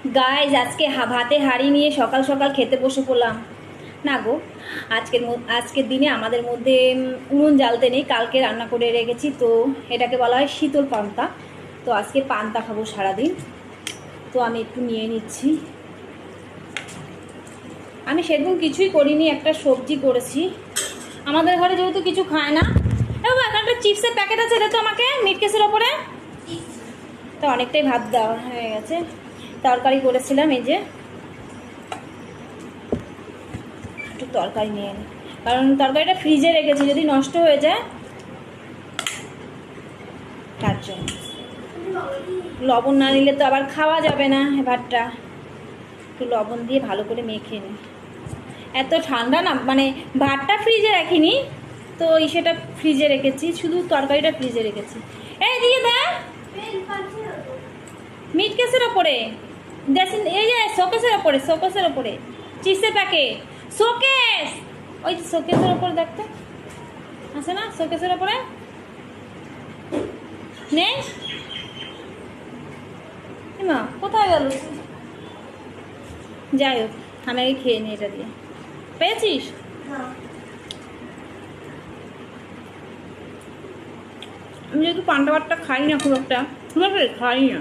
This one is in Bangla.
গাইজ আজকে ভাতে হাঁড়ি নিয়ে সকাল সকাল খেতে বসে পড়লাম না গো। আজকের দিনে আমাদের মধ্যে উনুন জ্বালতে নেই, কালকে রান্না করে রেখেছি, তো এটাকে বলা হয় শীতল পান্তা। তো আজকে পান্তা খাবো সারাদিন, তো আমি একটু নিয়ে নিচ্ছি। আমি সেরকম কিছুই করিনি, একটা সবজি করেছি। আমাদের ঘরে যেহেতু কিছু খায় না, বাবা এখানটা চিপসের প্যাকেট আছে, এটা তো আমাকে মিট কেসের ওপরে। তো অনেকটাই ভাত দেওয়া হয়ে গেছে। তরকারি করেছিলাম, এই যে একটু তরকারি নিয়ে নিই, কারণ তরকারিটা ফ্রিজে রেখেছি, যদি নষ্ট হয়ে যায় তার জন্য। লবণ না নিলে তো আবার খাওয়া যাবে না ভাতটা। একটু লবণ দিয়ে ভালো করে মেখে নিই। এত ঠান্ডা না, মানে ভাতটা ফ্রিজে রাখিনি, তো সেটা ফ্রিজে রেখেছি, শুধু তরকারিটা ফ্রিজে রেখেছি। এই দিয়ে দেখ মিট কেসের ওপরে, এই যে শোকেসের ওপরে চিপসের প্যাকেট, শোকেস, ওই শোকেসের ওপরে দেখতে আছে না, শোকেসের ওপরে নেই। মা কোথায় গেল? যাই হোক, আমি আগে খেয়ে নিই এটা দিয়ে। পেয়েছিস? আমি যেহেতু পান্তা ভাতটা খাই না, খুব একটা খাই না।